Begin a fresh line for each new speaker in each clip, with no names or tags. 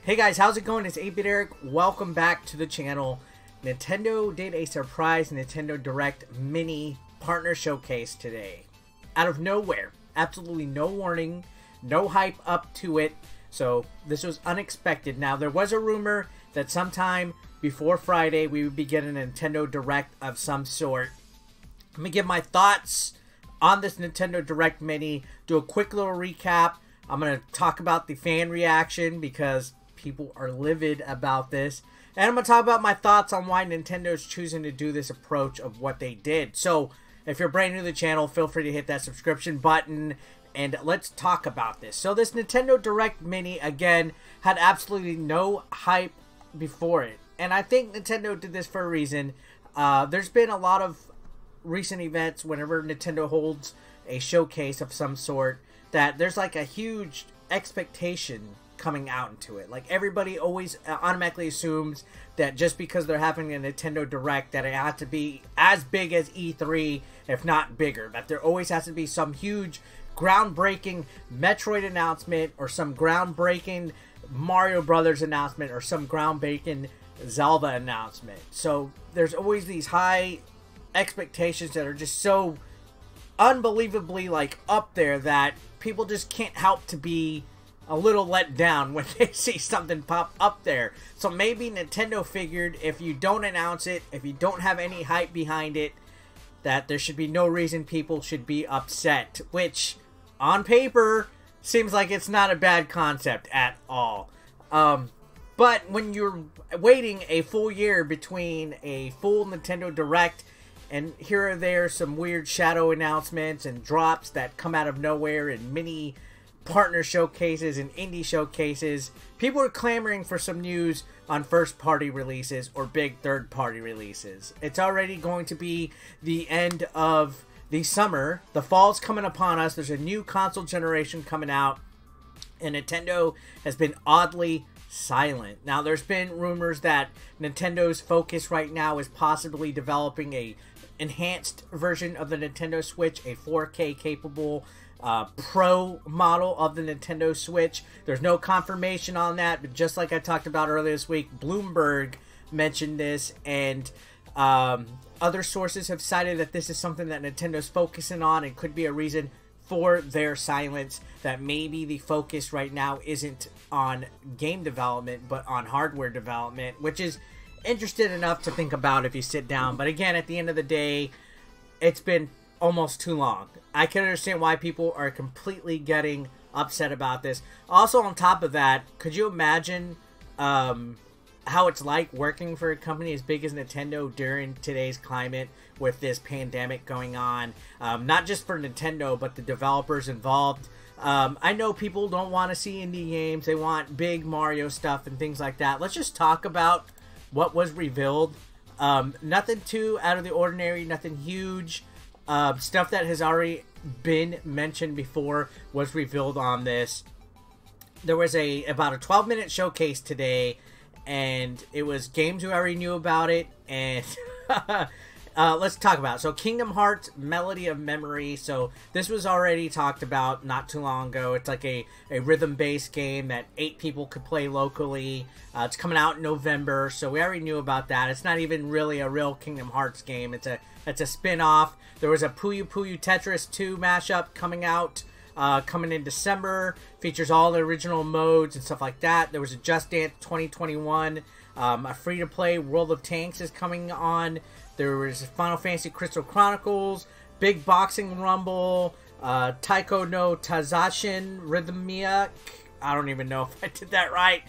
Hey guys, how's it going? It's 8-Bit Eric. Welcome back to the channel. Nintendo did a surprise Nintendo Direct Mini Partner Showcase today. Out of nowhere. Absolutely no warning, no hype up to it. So this was unexpected. Now there was a rumor that sometime before Friday we would be getting a Nintendo Direct of some sort. Let me give my thoughts on this Nintendo Direct Mini. Do a quick little recap. I'm going to talk about the fan reaction because people are livid about this. And I'm going to talk about my thoughts on why Nintendo's choosing to do this approach of what they did. So, if you're brand new to the channel, feel free to hit that subscription button. And let's talk about this. So, this Nintendo Direct Mini, again, had absolutely no hype before it. And I think Nintendo did this for a reason. There's been a lot of recent events whenever Nintendo holds a showcase of some sort that there's like a huge expectation coming out into it. Like everybody always automatically assumes that just because they're having a Nintendo Direct that it has to be as big as E3, if not bigger. That there always has to be some huge groundbreaking Metroid announcement or some groundbreaking Mario Brothers announcement or some groundbreaking Zelda announcement. So there's always these high expectations that are just so unbelievably like up there that people just can't help to be a little let down when they see something pop up there. So maybe Nintendo figured if you don't announce it, if you don't have any hype behind it, that there should be no reason people should be upset. Which, on paper, seems like it's not a bad concept at all. But when you're waiting a full year between a full Nintendo Direct and here or there some weird shadow announcements and drops that come out of nowhere and mini partner showcases and indie showcases, people are clamoring for some news on first-party releases or big third-party releases. It's already going to be the end of the summer. The fall's coming upon us. There's a new console generation coming out, and Nintendo has been oddly silent. Now, there's been rumors that Nintendo's focus right now is possibly developing a enhanced version of the Nintendo Switch, a 4K capable Pro model of the Nintendo Switch. There's no confirmation on that, but just like I talked about earlier this week, Bloomberg mentioned this, and other sources have cited that this is something that Nintendo's focusing on and could be a reason for their silence, that maybe the focus right now isn't on game development but on hardware development, which is interesting enough to think about if you sit down. But again, at the end of the day, it's been almost too long. I can understand why people are completely getting upset about this. Also, on top of that, could you imagine how it's like working for a company as big as Nintendo during today's climate with this pandemic going on? Not just for Nintendo, but the developers involved. I know people don't want to see indie games. They want big Mario stuff and things like that. Let's just talk about what was revealed. Nothing too out of the ordinary, nothing huge. Stuff that has already been mentioned before was revealed on this. There was about a 12-minute showcase today, and it was games we already knew about it, and let's talk about it. So Kingdom Hearts Melody of Memory. So this was already talked about not too long ago. It's like a rhythm-based game that 8 people could play locally. It's coming out in November, so we already knew about that. It's not even really a real Kingdom Hearts game. It's a spin-off. There was a Puyo Puyo Tetris 2 mashup coming out, coming in December. Features all the original modes and stuff like that. There was a Just Dance 2021. A free-to-play World of Tanks is coming on. There was Final Fantasy Crystal Chronicles, Big Boxing Rumble, Taiko no Tazashin Rhythmic. I don't even know if I did that right.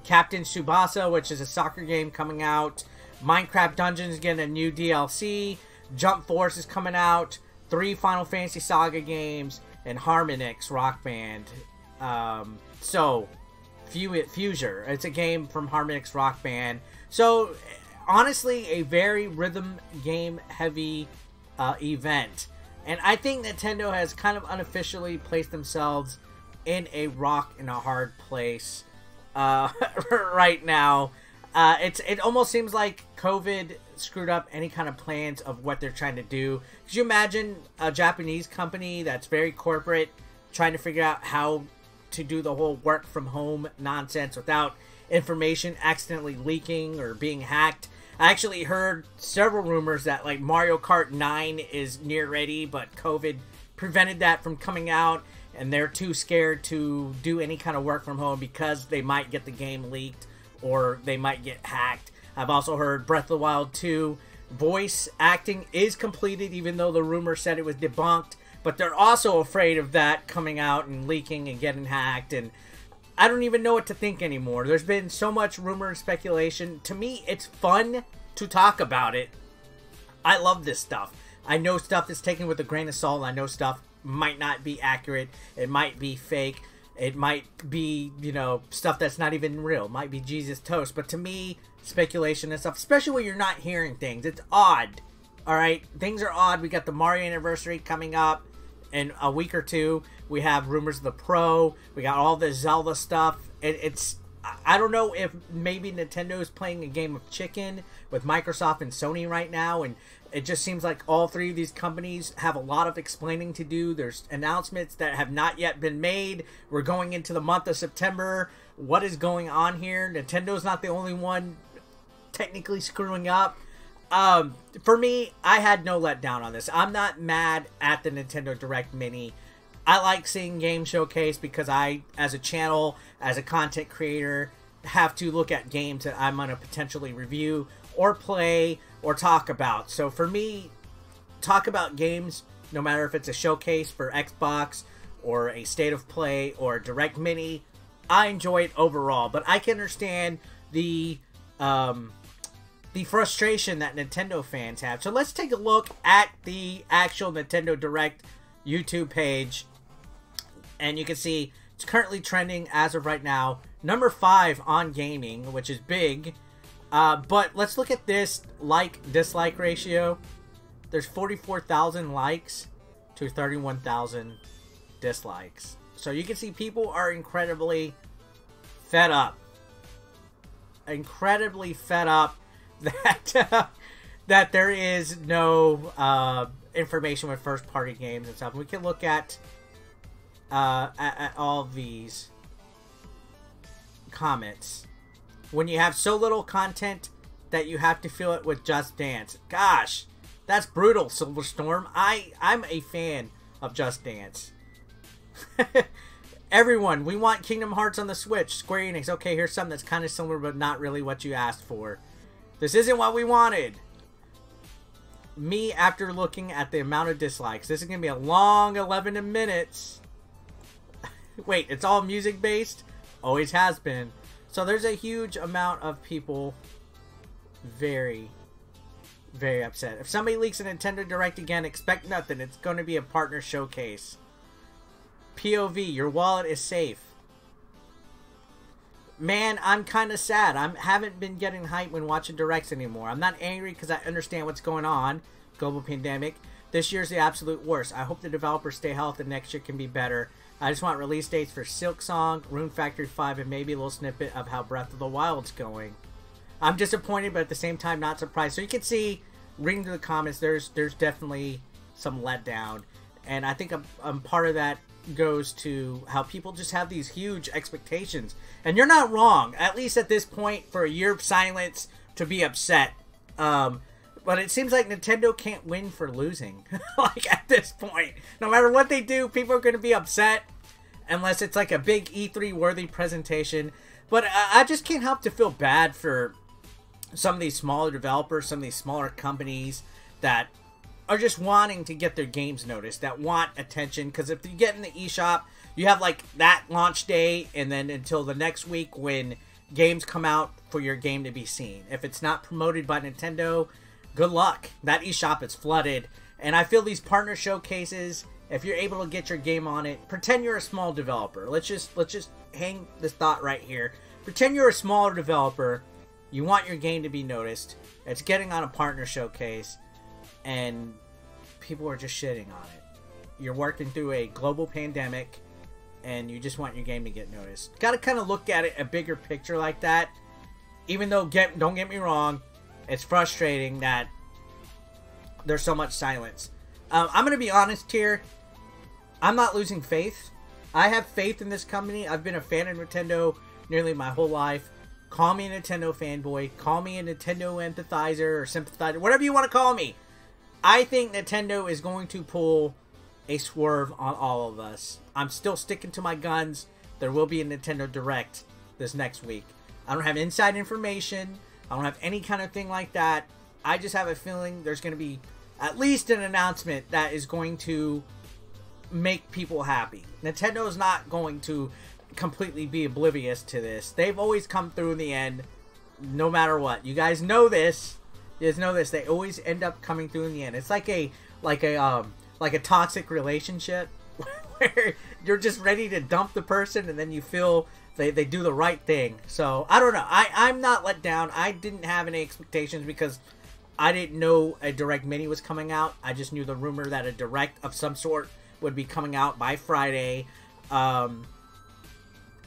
Captain Tsubasa, which is a soccer game coming out. Minecraft Dungeons getting a new DLC. Jump Force is coming out. 3 Final Fantasy Saga games. And Harmonix Rock Band. So, Fuser. It's a game from Harmonix Rock Band. So, honestly, a very rhythm game heavy event. And I think Nintendo has kind of unofficially placed themselves in a rock and a hard place right now. It almost seems like COVID screwed up any kind of plans of what they're trying to do. Could you imagine a Japanese company that's very corporate trying to figure out how to do the whole work from home nonsense without information accidentally leaking or being hacked. I actually heard several rumors that like Mario Kart 9 is near ready, but COVID prevented that from coming out, and they're too scared to do any kind of work from home because they might get the game leaked or they might get hacked. I've also heard Breath of the Wild 2 voice acting is completed, even though the rumor said it was debunked, but they're also afraid of that coming out and leaking and getting hacked, and I don't even know what to think anymore. There's been so much rumor and speculation. To me, it's fun to talk about it. I love this stuff. I know stuff is taken with a grain of salt. I know stuff might not be accurate. It might be fake. It might be, you know, stuff that's not even real. It might be Jesus toast. But to me, speculation and stuff, especially when you're not hearing things, it's odd. Alright? Things are odd. We got the Mario anniversary coming up in a week or two. We have rumors of the Pro. We got all the Zelda stuff. I don't know if maybe Nintendo is playing a game of chicken with Microsoft and Sony right now, and it just seems like all three of these companies have a lot of explaining to do. There's announcements that have not yet been made. We're going into the month of September. What is going on here? Nintendo's not the only one technically screwing up. For me, I had no letdown on this. I'm not mad at the Nintendo Direct Mini. I like seeing Game Showcase because I, as a channel, as a content creator, have to look at games that I'm going to potentially review or play or talk about. So for me, talk about games, no matter if it's a showcase for Xbox or a State of Play or a Direct Mini, I enjoy it overall. But I can understand the frustration that Nintendo fans have. So let's take a look at the actual Nintendo Direct YouTube page. And you can see it's currently trending as of right now. Number 5 on gaming, which is big. But let's look at this like-dislike ratio. There's 44,000 likes to 31,000 dislikes. So you can see people are incredibly fed up. Incredibly fed up that, that there is no information with first-party games and stuff. We can look at all of these comments. When you have so little content that you have to fill it with Just Dance. Gosh, that's brutal, Silverstorm. I'm a fan of Just Dance. Everyone, we want Kingdom Hearts on the Switch. Square Enix. Okay, here's something that's kind of similar but not really what you asked for. This isn't what we wanted. Me, after looking at the amount of dislikes, this is going to be a long 11 minutes. Wait, it's all music based? Always has been. So there's a huge amount of people very, very upset. If somebody leaks a Nintendo Direct again, expect nothing. It's going to be a partner showcase. POV, your wallet is safe. Man, I'm kind of sad. I haven't been getting hyped when watching Directs anymore. I'm not angry because I understand what's going on. Global pandemic. This year's the absolute worst. I hope the developers stay healthy and next year can be better. I just want release dates for Silk Song, Rune Factory 5, and maybe a little snippet of how Breath of the Wild's going. I'm disappointed, but at the same time, not surprised. So you can see, reading through the comments, there's definitely some letdown. And I think a part of that goes to how people just have these huge expectations. And you're not wrong, at least at this point, for a year of silence to be upset. But it seems like Nintendo can't win for losing. Like, at this point. No matter what they do, people are going to be upset. Unless it's like a big E3-worthy presentation. But I just can't help to feel bad for some of these smaller developers, some of these smaller companies that are just wanting to get their games noticed, that want attention. Because if you get in the eShop, you have like that launch day and then until the next week when games come out for your game to be seen. If it's not promoted by Nintendo, good luck. That eShop is flooded. And I feel these partner showcases, if you're able to get your game on it, pretend you're a small developer. Let's just hang this thought right here. Pretend you're a smaller developer. You want your game to be noticed. It's getting on a partner showcase. And people are just shitting on it. You're working through a global pandemic. And you just want your game to get noticed. Got to kind of look at it a bigger picture like that. Even though, don't get me wrong, it's frustrating that there's so much silence. I'm going to be honest here. I'm not losing faith I have faith in this company. I've been a fan of Nintendo nearly my whole life. Call me a Nintendo fanboy. Call me a Nintendo empathizer or sympathizer. Whatever you want to call me. I think Nintendo is going to pull a swerve on all of us. I'm still sticking to my guns. There will be a Nintendo Direct this next week. I don't have inside information. I don't have any kind of thing like that. I just have a feeling there's going to be at least an announcement that is going to make people happy. Nintendo is not going to completely be oblivious to this. They've always come through in the end, no matter what. You guys know this. You guys know this. They always end up coming through in the end. It's like a toxic relationship where you're just ready to dump the person, and then you feel they do the right thing. So I don't know. I'm not let down. I didn't have any expectations because I didn't know a Direct Mini was coming out. I just knew the rumor that a Direct of some sort would be coming out by Friday. And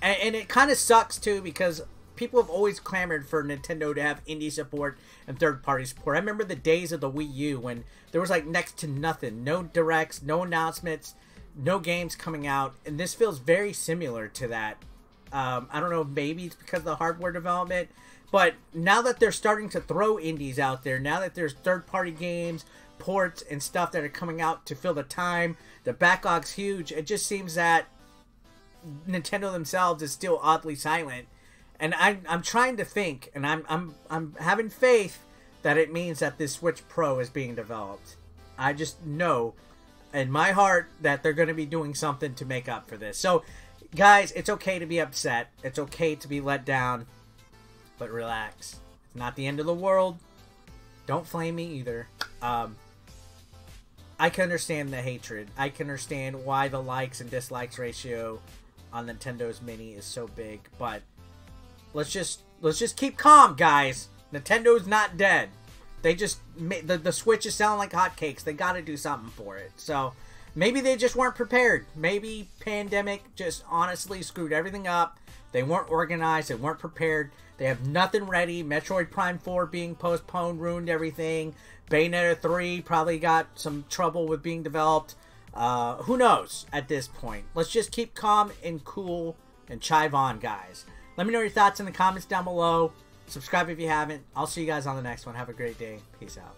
it kind of sucks too because people have always clamored for Nintendo to have indie support and third-party support. I remember the days of the Wii U when there was like next to nothing. No directs, no announcements, no games coming out. And this feels very similar to that. I don't know, maybe it's because of the hardware development. But now that they're starting to throw indies out there, now that there's third-party games, ports, and stuff that are coming out to fill the time, the backlog's huge. It just seems that Nintendo themselves is still oddly silent. And I'm trying to think, and I'm having faith that it means that this Switch Pro is being developed. I just know in my heart that they're going to be doing something to make up for this. So, guys, it's okay to be upset. It's okay to be let down. But relax. It's not the end of the world. Don't flame me either. I can understand the hatred. I can understand why the likes and dislikes ratio on Nintendo's Mini is so big. But let's just keep calm, guys. Nintendo's not dead. They just the Switch is selling like hotcakes. They got to do something for it. So maybe they just weren't prepared. Maybe pandemic just honestly screwed everything up. They weren't organized. They weren't prepared. They have nothing ready. Metroid Prime 4 being postponed ruined everything. Bayonetta 3 probably got some trouble with being developed. Who knows at this point? Let's just keep calm and cool and chive on, guys. Let me know your thoughts in the comments down below. Subscribe if you haven't. I'll see you guys on the next one. Have a great day. Peace out.